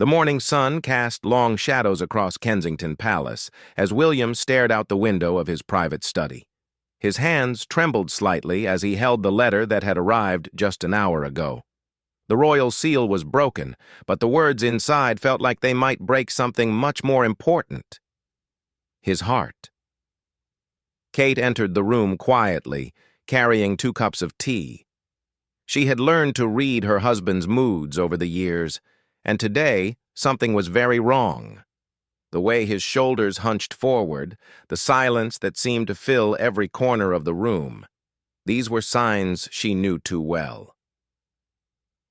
The morning sun cast long shadows across Kensington Palace as William stared out the window of his private study. His hands trembled slightly as he held the letter that had arrived just an hour ago. The royal seal was broken, but the words inside felt like they might break something much more important: his heart. Kate entered the room quietly, carrying 2 cups of tea. She had learned to read her husband's moods over the years, and today something was very wrong. The way his shoulders hunched forward, the silence that seemed to fill every corner of the room, these were signs she knew too well.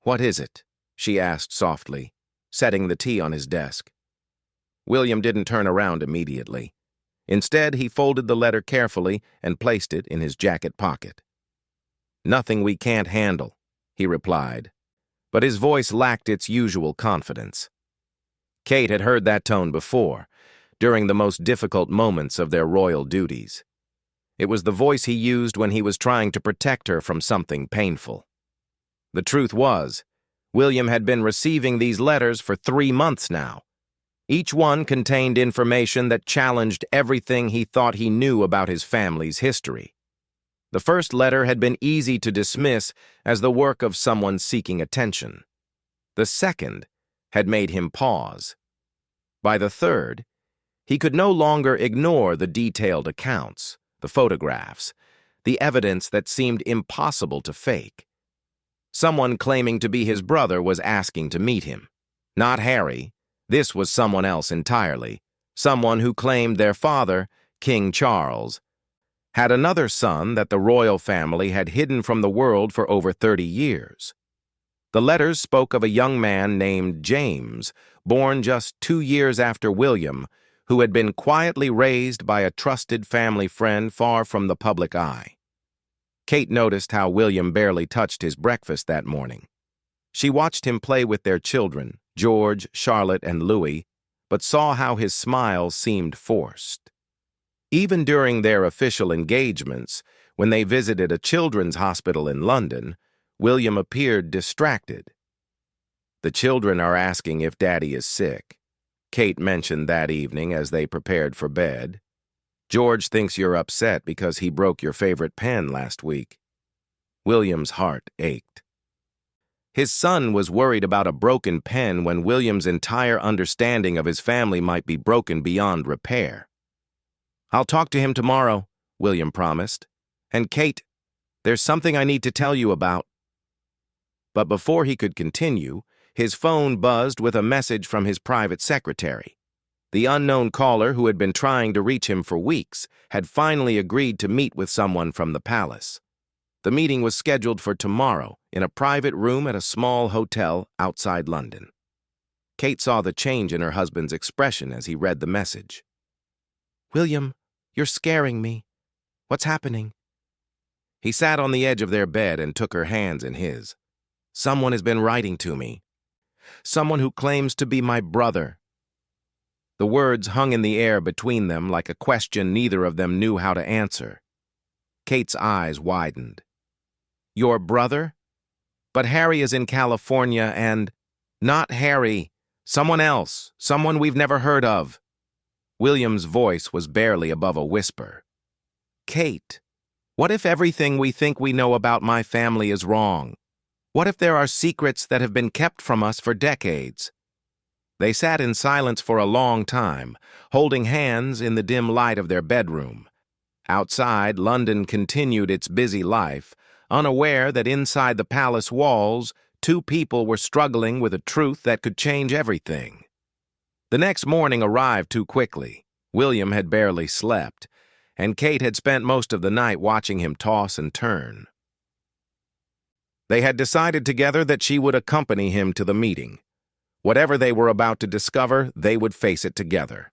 "What is it?" she asked softly, setting the tea on his desk. William didn't turn around immediately. Instead, he folded the letter carefully and placed it in his jacket pocket. "Nothing we can't handle," he replied, but his voice lacked its usual confidence. Kate had heard that tone before, during the most difficult moments of their royal duties. It was the voice he used when he was trying to protect her from something painful. The truth was, William had been receiving these letters for 3 months now. Each one contained information that challenged everything he thought he knew about his family's history. The first letter had been easy to dismiss as the work of someone seeking attention. The second had made him pause. By the third, he could no longer ignore the detailed accounts, the photographs, the evidence that seemed impossible to fake. Someone claiming to be his brother was asking to meet him. Not Harry. This was someone else entirely. Someone who claimed their father, King Charles, had another son that the royal family had hidden from the world for over 30 years. The letters spoke of a young man named James, born just 2 years after William, who had been quietly raised by a trusted family friend far from the public eye. Kate noticed how William barely touched his breakfast that morning. She watched him play with their children, George, Charlotte, and Louis, but saw how his smile seemed forced. Even during their official engagements, when they visited a children's hospital in London, William appeared distracted. "The children are asking if Daddy is sick," Kate mentioned that evening as they prepared for bed. "George thinks you're upset because he broke your favorite pen last week." William's heart ached. His son was worried about a broken pen when William's entire understanding of his family might be broken beyond repair. "I'll talk to him tomorrow," William promised. "And Kate, there's something I need to tell you about." But before he could continue, his phone buzzed with a message from his private secretary. The unknown caller, who had been trying to reach him for weeks, had finally agreed to meet with someone from the palace. The meeting was scheduled for tomorrow in a private room at a small hotel outside London. Kate saw the change in her husband's expression as he read the message. "William, you're scaring me. What's happening?" He sat on the edge of their bed and took her hands in his. "Someone has been writing to me. Someone who claims to be my brother." The words hung in the air between them like a question neither of them knew how to answer. Kate's eyes widened. "Your brother? But Harry is in California and—" "Not Harry. Someone else. Someone we've never heard of." William's voice was barely above a whisper. "Kate, what if everything we think we know about my family is wrong? What if there are secrets that have been kept from us for decades?" They sat in silence for a long time, holding hands in the dim light of their bedroom. Outside, London continued its busy life, unaware that inside the palace walls, 2 people were struggling with a truth that could change everything. The next morning arrived too quickly. William had barely slept, and Kate had spent most of the night watching him toss and turn. They had decided together that she would accompany him to the meeting. Whatever they were about to discover, they would face it together.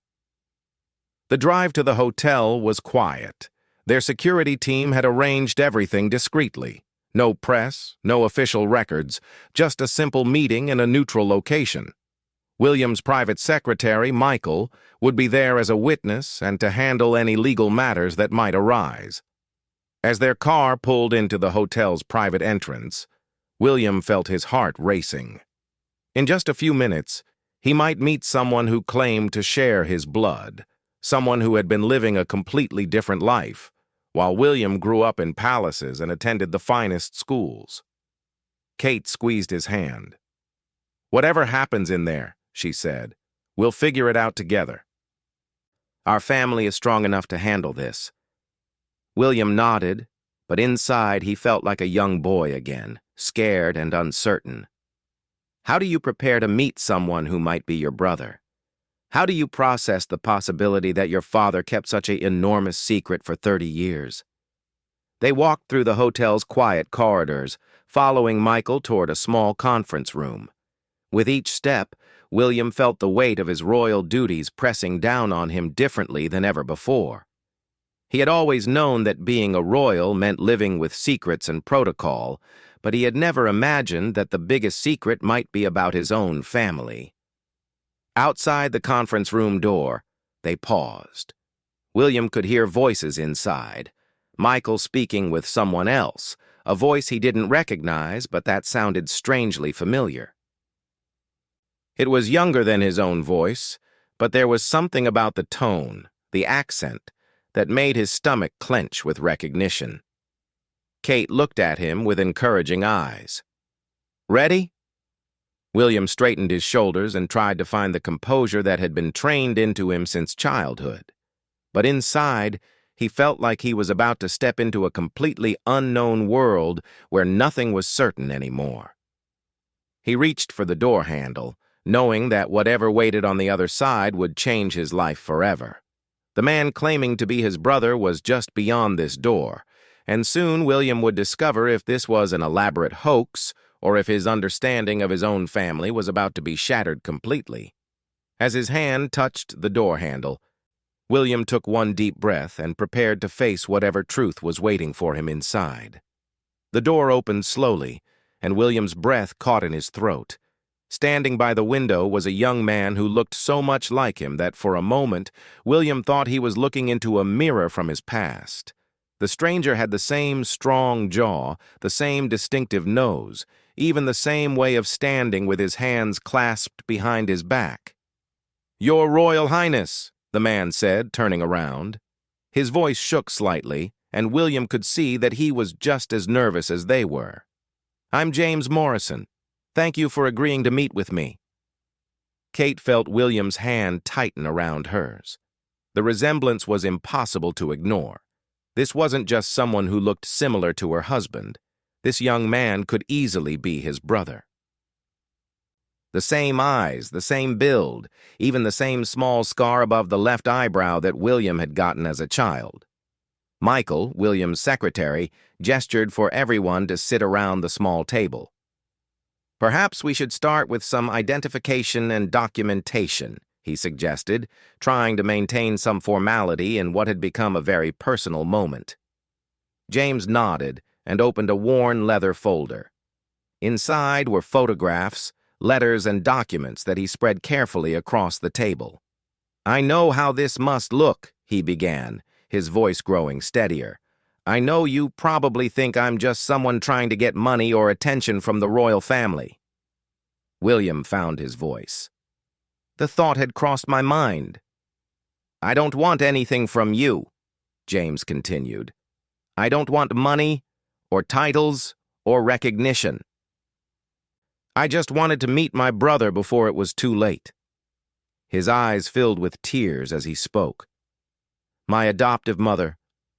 The drive to the hotel was quiet. Their security team had arranged everything discreetly. No press, no official records, just a simple meeting in a neutral location. William's private secretary, Michael, would be there as a witness and to handle any legal matters that might arise. As their car pulled into the hotel's private entrance, William felt his heart racing. In just a few minutes, He might meet someone who claimed to share his blood, someone who had been living a completely different life, while William grew up in palaces and attended the finest schools. Kate squeezed his hand. "Whatever happens in there," she said, "we'll figure it out together. Our family is strong enough to handle this." William nodded, but inside he felt like a young boy again, scared and uncertain. How do you prepare to meet someone who might be your brother? How do you process the possibility that your father kept such an enormous secret for 30 years? They walked through the hotel's quiet corridors, following Michael toward a small conference room. With each step, William felt the weight of his royal duties pressing down on him differently than ever before. He had always known that being a royal meant living with secrets and protocol, but he had never imagined that the biggest secret might be about his own family. Outside the conference room door, they paused. William could hear voices inside, Michael speaking with someone else, a voice he didn't recognize, but that sounded strangely familiar. It was younger than his own voice, but there was something about the tone, the accent, that made his stomach clench with recognition. Kate looked at him with encouraging eyes. "Ready?" William straightened his shoulders and tried to find the composure that had been trained into him since childhood. But inside, he felt like he was about to step into a completely unknown world where nothing was certain anymore. He reached for the door handle, knowing that whatever waited on the other side would change his life forever. The man claiming to be his brother was just beyond this door, and soon William would discover if this was an elaborate hoax or if his understanding of his own family was about to be shattered completely. As his hand touched the door handle, William took one deep breath and prepared to face whatever truth was waiting for him inside. The door opened slowly, and William's breath caught in his throat. Standing by the window was a young man who looked so much like him that for a moment William thought he was looking into a mirror from his past. The stranger had the same strong jaw, the same distinctive nose, even the same way of standing with his hands clasped behind his back. "Your Royal Highness," the man said, turning around. His voice shook slightly, and William could see that he was just as nervous as they were. "I'm James Morrison. Thank you for agreeing to meet with me." Kate felt William's hand tighten around hers. The resemblance was impossible to ignore. This wasn't just someone who looked similar to her husband. This young man could easily be his brother. The same eyes, the same build, even the same small scar above the left eyebrow that William had gotten as a child. Michael, William's secretary, gestured for everyone to sit around the small table. "Perhaps we should start with some identification and documentation," he suggested, trying to maintain some formality in what had become a very personal moment. James nodded and opened a worn leather folder. Inside were photographs, letters, and documents that he spread carefully across the table. "I know how this must look," he began, his voice growing steadier. "I know you probably think I'm just someone trying to get money or attention from the royal family." William found his voice. "The thought had crossed my mind." "I don't want anything from you," James continued. "I don't want money, or titles, or recognition. I just wanted to meet my brother before it was too late." His eyes filled with tears as he spoke. "My adoptive mother,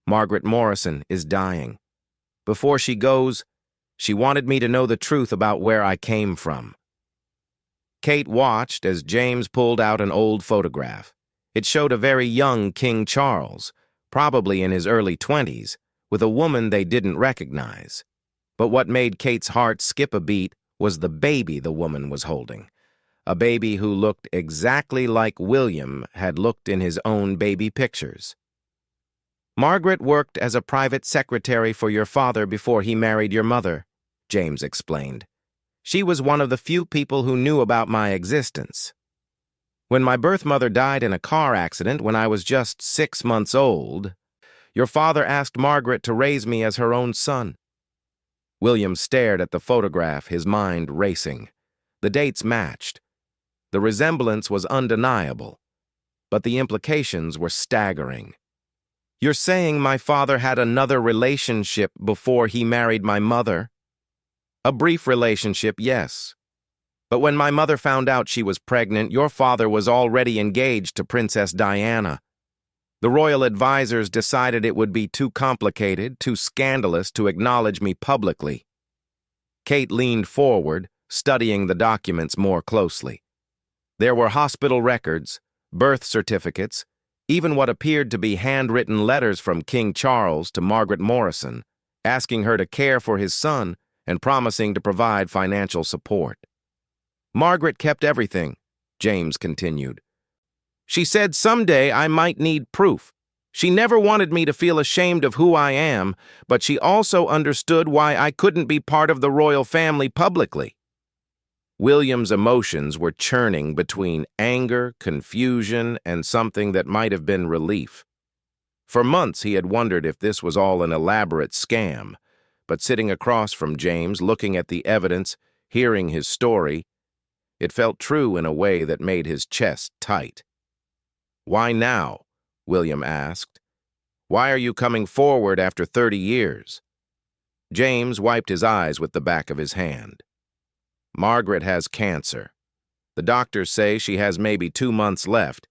Margaret Morrison, is dying. Before she goes, she wanted me to know the truth about where I came from." Kate watched as James pulled out an old photograph. It showed a very young King Charles, probably in his early 20s, with a woman they didn't recognize. But what made Kate's heart skip a beat was the baby the woman was holding, a baby who looked exactly like William had looked in his own baby pictures. "Margaret worked as a private secretary for your father before he married your mother," James explained. "She was one of the few people who knew about my existence. When my birth mother died in a car accident when I was just 6 months old, your father asked Margaret to raise me as her own son." William stared at the photograph, his mind racing. The dates matched. The resemblance was undeniable, but the implications were staggering. "You're saying my father had another relationship before he married my mother?" "A brief relationship, yes. But when my mother found out she was pregnant, your father was already engaged to Princess Diana. The royal advisors decided it would be too complicated, too scandalous to acknowledge me publicly." Kate leaned forward, studying the documents more closely. There were hospital records, birth certificates, even what appeared to be handwritten letters from King Charles to Margaret Morrison, asking her to care for his son and promising to provide financial support. "Margaret kept everything," James continued. "She said someday I might need proof. She never wanted me to feel ashamed of who I am, but she also understood why I couldn't be part of the royal family publicly." William's emotions were churning between anger, confusion, and something that might have been relief. For months he had wondered if this was all an elaborate scam, but sitting across from James, looking at the evidence, hearing his story, it felt true in a way that made his chest tight. "Why now?" William asked. "Why are you coming forward after 30 years? James wiped his eyes with the back of his hand. "Margaret has cancer. The doctors say she has maybe 2 months left.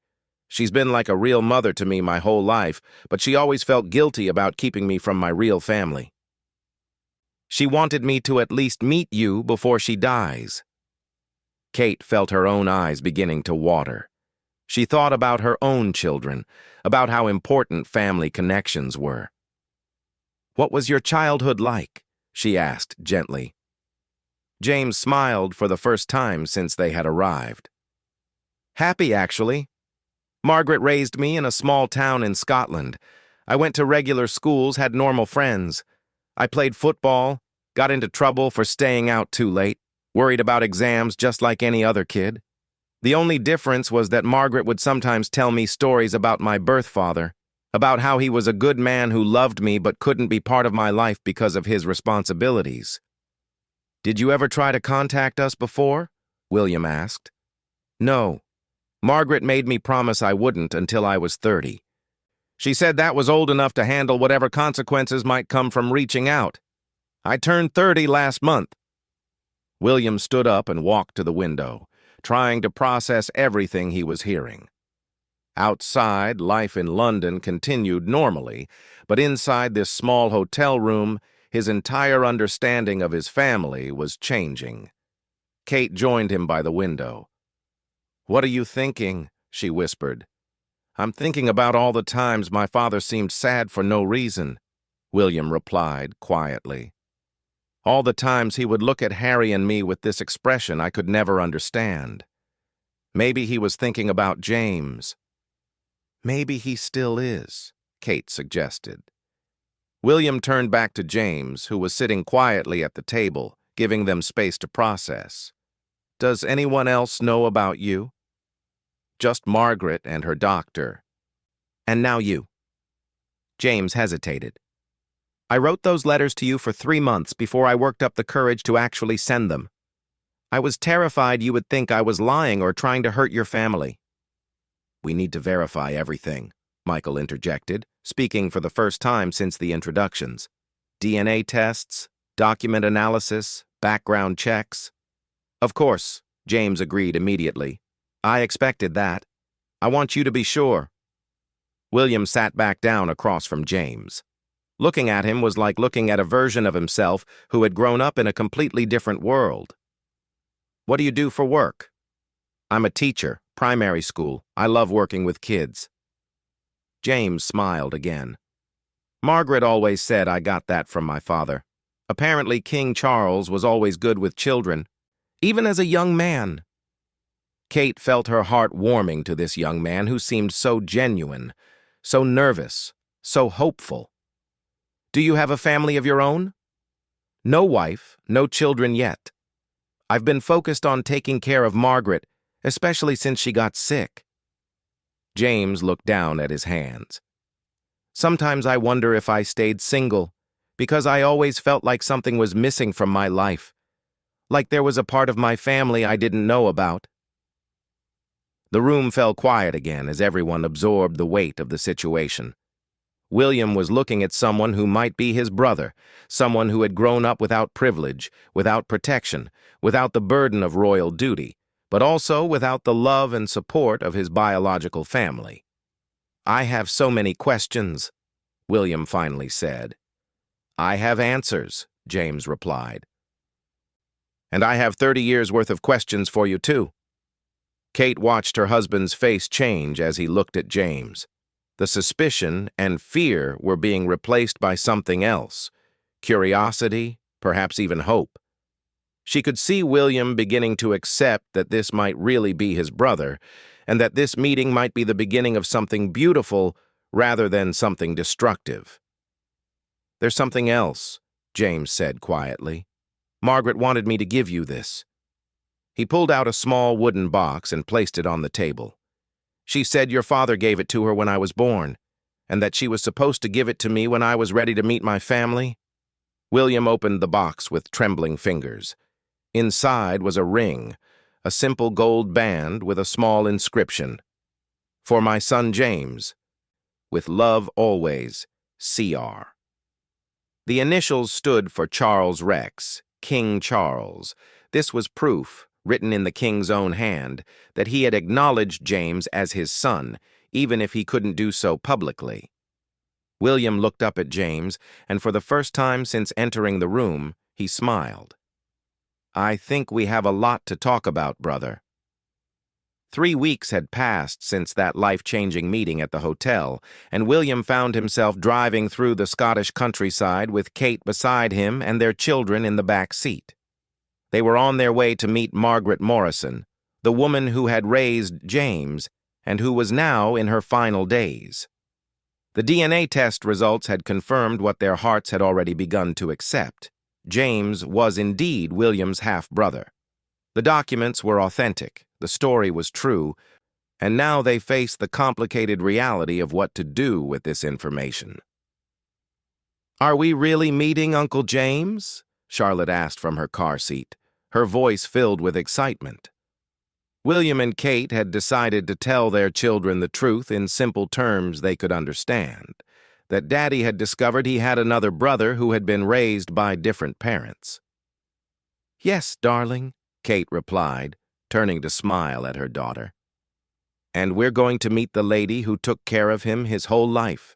She's been like a real mother to me my whole life, but she always felt guilty about keeping me from my real family. She wanted me to at least meet you before she dies." Kate felt her own eyes beginning to water. She thought about her own children, about how important family connections were. "What was your childhood like?" she asked gently. James smiled for the first time since they had arrived. "Happy, actually. Margaret raised me in a small town in Scotland. I went to regular schools, had normal friends. I played football, got into trouble for staying out too late, worried about exams just like any other kid. The only difference was that Margaret would sometimes tell me stories about my birth father, about how he was a good man who loved me but couldn't be part of my life because of his responsibilities." "Did you ever try to contact us before?" William asked. "No. Margaret made me promise I wouldn't until I was 30. She said that was old enough to handle whatever consequences might come from reaching out. I turned 30 last month." William stood up and walked to the window, trying to process everything he was hearing. Outside, life in London continued normally, but inside this small hotel room, his entire understanding of his family was changing. Kate joined him by the window. "What are you thinking?" she whispered. "I'm thinking about all the times my father seemed sad for no reason," William replied quietly. "All the times he would look at Harry and me with this expression I could never understand. Maybe he was thinking about James." "Maybe he still is," Kate suggested. William turned back to James, who was sitting quietly at the table, giving them space to process. "Does anyone else know about you?" "Just Margaret and her doctor. And now you." James hesitated. "I wrote those letters to you for 3 months before I worked up the courage to actually send them. I was terrified you would think I was lying or trying to hurt your family." "We need to verify everything," Michael interjected, speaking for the first time since the introductions. "DNA tests, document analysis, background checks." "Of course," James agreed immediately. "I expected that. I want you to be sure." William sat back down across from James. Looking at him was like looking at a version of himself who had grown up in a completely different world. "What do you do for work?" "I'm a teacher, primary school. I love working with kids." James smiled again. "Margaret always said I got that from my father. Apparently King Charles was always good with children, even as a young man." Kate felt her heart warming to this young man who seemed so genuine, so nervous, so hopeful. "Do you have a family of your own?" "No wife, no children yet. I've been focused on taking care of Margaret, especially since she got sick." James looked down at his hands. "Sometimes I wonder if I stayed single, because I always felt like something was missing from my life, like there was a part of my family I didn't know about." The room fell quiet again as everyone absorbed the weight of the situation. William was looking at someone who might be his brother, someone who had grown up without privilege, without protection, without the burden of royal duty, but also without the love and support of his biological family. "I have so many questions," William finally said. "I have answers," James replied. "And I have 30 years' worth of questions for you, too." Kate watched her husband's face change as he looked at James. The suspicion and fear were being replaced by something else: curiosity, perhaps even hope. She could see William beginning to accept that this might really be his brother, and that this meeting might be the beginning of something beautiful rather than something destructive. "There's something else," James said quietly. "Margaret wanted me to give you this." He pulled out a small wooden box and placed it on the table. "She said your father gave it to her when I was born, and that she was supposed to give it to me when I was ready to meet my family." William opened the box with trembling fingers. Inside was a ring, a simple gold band with a small inscription: "For my son James, with love always, C.R." The initials stood for Charles Rex, King Charles. This was proof, written in the king's own hand, that he had acknowledged James as his son, even if he couldn't do so publicly. William looked up at James, and for the first time since entering the room, he smiled. "I think we have a lot to talk about, brother." 3 weeks had passed since that life-changing meeting at the hotel, and William found himself driving through the Scottish countryside with Kate beside him and their children in the back seat. They were on their way to meet Margaret Morrison, the woman who had raised James and who was now in her final days. The DNA test results had confirmed what their hearts had already begun to accept. James was indeed William's half-brother. The documents were authentic, the story was true, and now they faced the complicated reality of what to do with this information. "Are we really meeting Uncle James?" Charlotte asked from her car seat, her voice filled with excitement. William and Kate had decided to tell their children the truth in simple terms they could understand, that Daddy had discovered he had another brother who had been raised by different parents. "Yes, darling," Kate replied, turning to smile at her daughter. "And we're going to meet the lady who took care of him his whole life."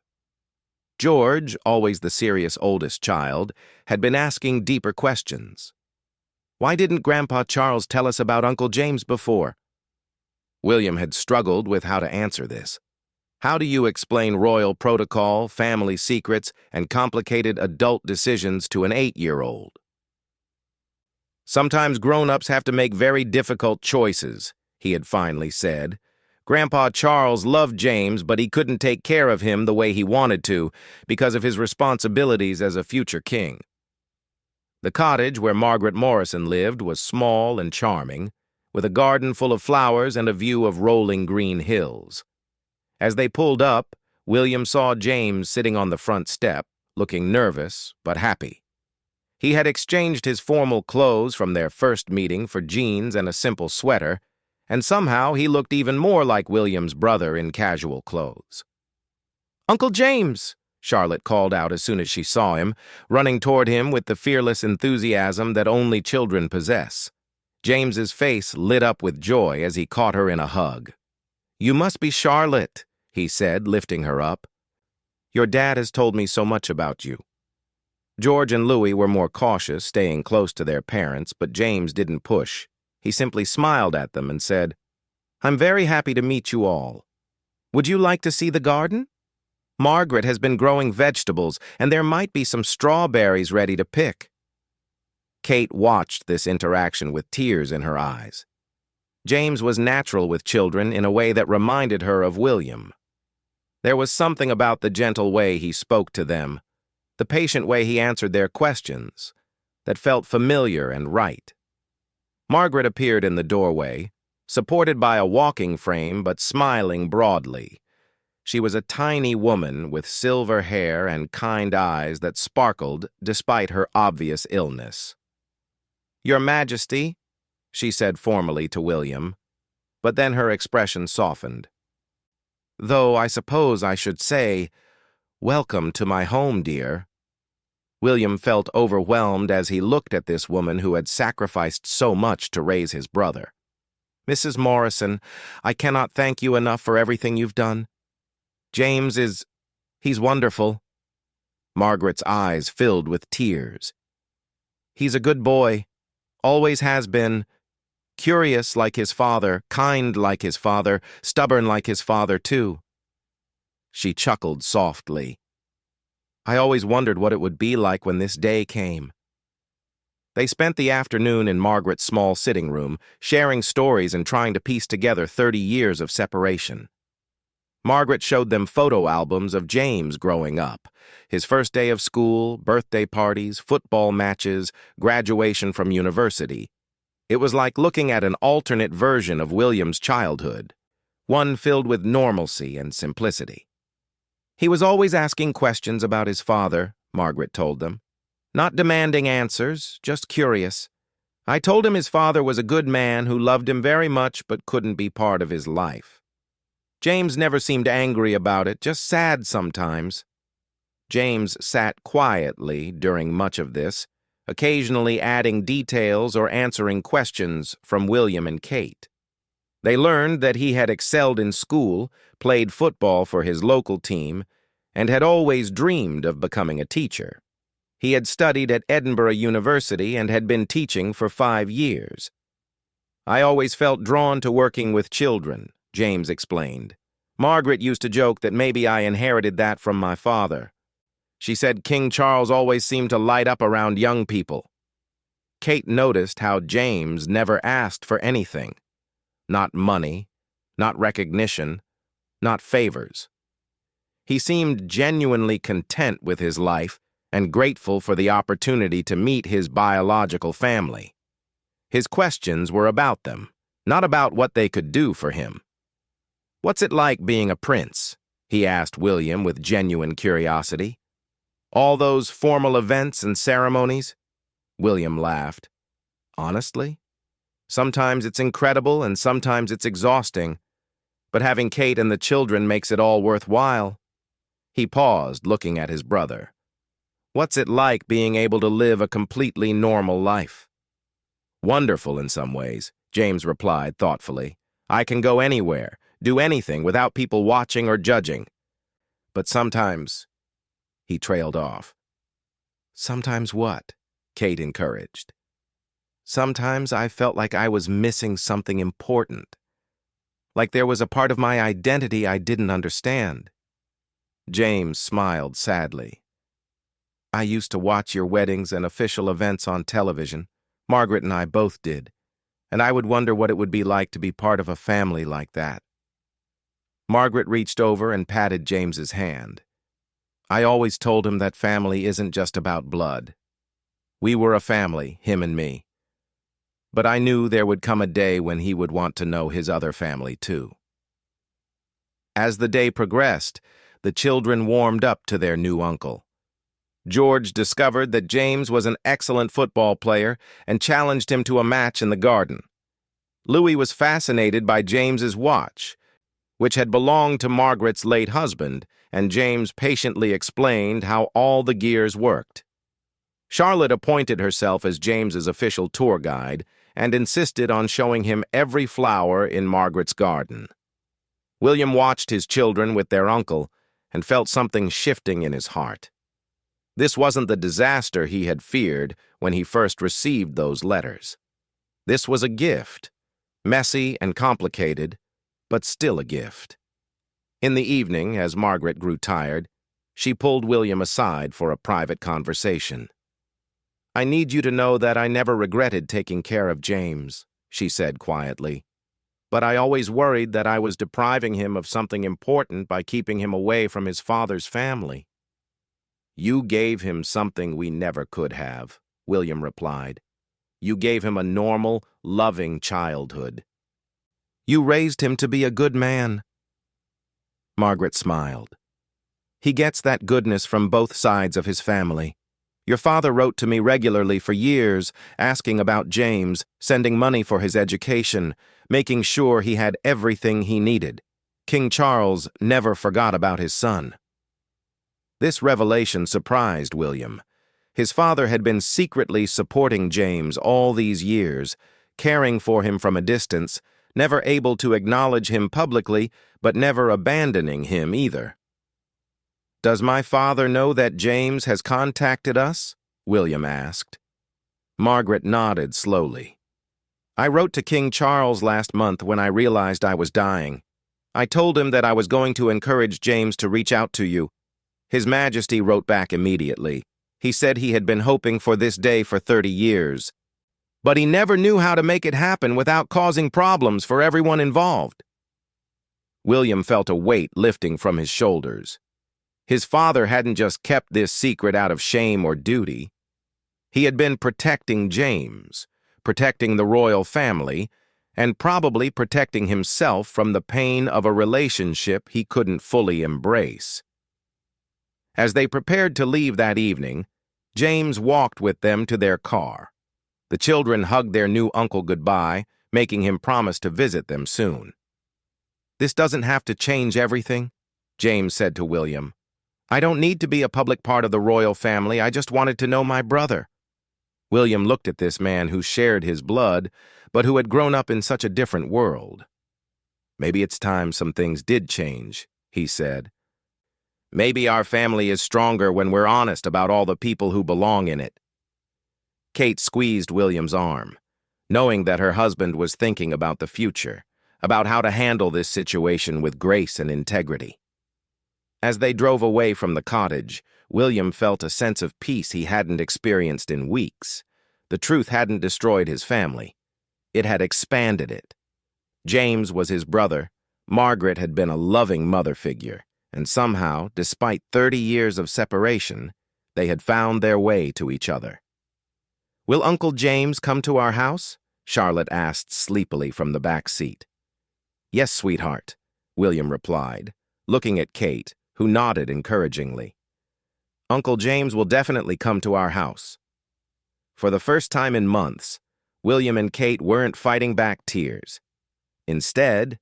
George, always the serious oldest child, had been asking deeper questions. "Why didn't Grandpa Charles tell us about Uncle James before?" William had struggled with how to answer this. How do you explain royal protocol, family secrets, and complicated adult decisions to an 8-year-old? "Sometimes grown-ups have to make very difficult choices," he had finally said. "Grandpa Charles loved James, but he couldn't take care of him the way he wanted to because of his responsibilities as a future king." The cottage where Margaret Morrison lived was small and charming, with a garden full of flowers and a view of rolling green hills. As they pulled up, William saw James sitting on the front step, looking nervous but happy. He had exchanged his formal clothes from their first meeting for jeans and a simple sweater, and somehow he looked even more like William's brother in casual clothes. "Uncle James!" Charlotte called out as soon as she saw him, running toward him with the fearless enthusiasm that only children possess. James's face lit up with joy as he caught her in a hug. "You must be Charlotte," he said, lifting her up. "Your dad has told me so much about you." George and Louis were more cautious, staying close to their parents, but James didn't push. He simply smiled at them and said, "I'm very happy to meet you all. Would you like to see the garden? Margaret has been growing vegetables, and there might be some strawberries ready to pick." Kate watched this interaction with tears in her eyes. James was natural with children in a way that reminded her of William. There was something about the gentle way he spoke to them, the patient way he answered their questions, that felt familiar and right. Margaret appeared in the doorway, supported by a walking frame but smiling broadly. She was a tiny woman with silver hair and kind eyes that sparkled despite her obvious illness. "Your Majesty," she said formally to William. but then her expression softened. "Though I suppose I should say, welcome to my home, dear." William felt overwhelmed as he looked at this woman who had sacrificed so much to raise his brother. "Mrs. Morrison, I cannot thank you enough for everything you've done. He's wonderful." Margaret's eyes filled with tears. "He's a good boy, always has been, curious like his father, kind like his father, stubborn like his father, too." She chuckled softly. "I always wondered what it would be like when this day came." They spent the afternoon in Margaret's small sitting room, sharing stories and trying to piece together 30 years of separation. Margaret showed them photo albums of James growing up, his first day of school, birthday parties, football matches, graduation from university. It was like looking at an alternate version of William's childhood, one filled with normalcy and simplicity. "He was always asking questions about his father," Margaret told them. "Not demanding answers, just curious. I told him his father was a good man who loved him very much but couldn't be part of his life. James never seemed angry about it, just sad sometimes." James sat quietly during much of this, occasionally adding details or answering questions from William and Kate. They learned that he had excelled in school, played football for his local team, and had always dreamed of becoming a teacher. He had studied at Edinburgh University and had been teaching for 5 years. "I always felt drawn to working with children," James explained. "Margaret used to joke that maybe I inherited that from my father. She said King Charles always seemed to light up around young people." Kate noticed how James never asked for anything. Not money, not recognition, not favors. He seemed genuinely content with his life and grateful for the opportunity to meet his biological family. His questions were about them, not about what they could do for him. "What's it like being a prince?" he asked William with genuine curiosity. "All those formal events and ceremonies?" William laughed. "Honestly, sometimes it's incredible and sometimes it's exhausting, but having Kate and the children makes it all worthwhile." He paused, looking at his brother. "What's it like being able to live a completely normal life?" "Wonderful in some ways," James replied thoughtfully. "I can go anywhere, do anything without people watching or judging. But sometimes—" He trailed off. "Sometimes what?" Kate encouraged. "Sometimes I felt like I was missing something important. Like there was a part of my identity I didn't understand." James smiled sadly. "I used to watch your weddings and official events on television. Margaret and I both did. And I would wonder what it would be like to be part of a family like that." Margaret reached over and patted James's hand. "I always told him that family isn't just about blood. We were a family, him and me. But I knew there would come a day when he would want to know his other family too." As the day progressed, the children warmed up to their new uncle. George discovered that James was an excellent football player and challenged him to a match in the garden. Louis was fascinated by James's watch, which had belonged to Margaret's late husband, and James patiently explained how all the gears worked. Charlotte appointed herself as James's official tour guide and insisted on showing him every flower in Margaret's garden. William watched his children with their uncle and felt something shifting in his heart. This wasn't the disaster he had feared when he first received those letters. This was a gift, messy and complicated, but still a gift. In the evening, as Margaret grew tired, she pulled William aside for a private conversation. "I need you to know that I never regretted taking care of James," she said quietly. "But I always worried that I was depriving him of something important by keeping him away from his father's family." "You gave him something we never could have," William replied. "You gave him a normal, loving childhood. You raised him to be a good man." Margaret smiled. "He gets that goodness from both sides of his family. Your father wrote to me regularly for years, asking about James, sending money for his education, making sure he had everything he needed. King Charles never forgot about his son. This revelation surprised William. His father had been secretly supporting James all these years, caring for him from a distance, never able to acknowledge him publicly, but never abandoning him either. "Does my father know that James has contacted us?" William asked. Margaret nodded slowly. "I wrote to King Charles last month when I realized I was dying. I told him that I was going to encourage James to reach out to you. His Majesty wrote back immediately. He said he had been hoping for this day for 30 years. But he never knew how to make it happen without causing problems for everyone involved." William felt a weight lifting from his shoulders. His father hadn't just kept this secret out of shame or duty. He had been protecting James, protecting the royal family, and probably protecting himself from the pain of a relationship he couldn't fully embrace. As they prepared to leave that evening, James walked with them to their car. The children hugged their new uncle goodbye, making him promise to visit them soon. "This doesn't have to change everything," James said to William. "I don't need to be a public part of the royal family. I just wanted to know my brother." William looked at this man who shared his blood, but who had grown up in such a different world. "Maybe it's time some things did change," he said. "Maybe our family is stronger when we're honest about all the people who belong in it." Kate squeezed William's arm, knowing that her husband was thinking about the future, about how to handle this situation with grace and integrity. As they drove away from the cottage, William felt a sense of peace he hadn't experienced in weeks. The truth hadn't destroyed his family. It had expanded it. James was his brother. Margaret had been a loving mother figure, and somehow, despite 30 years of separation, they had found their way to each other. "Will Uncle James come to our house?" Charlotte asked sleepily from the back seat. "Yes, sweetheart," William replied, looking at Kate, who nodded encouragingly. "Uncle James will definitely come to our house." For the first time in months, William and Kate weren't fighting back tears. Instead,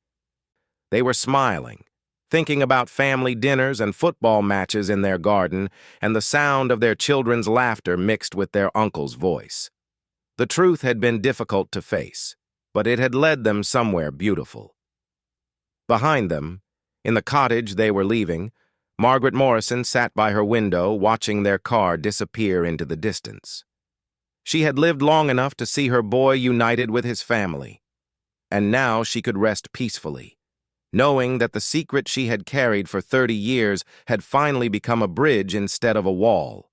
they were smiling, thinking about family dinners and football matches in their garden and the sound of their children's laughter mixed with their uncle's voice. The truth had been difficult to face, but it had led them somewhere beautiful. Behind them, in the cottage they were leaving, Margaret Morrison sat by her window watching their car disappear into the distance. She had lived long enough to see her boy united with his family, and now she could rest peacefully, knowing that the secret she had carried for 30 years had finally become a bridge instead of a wall.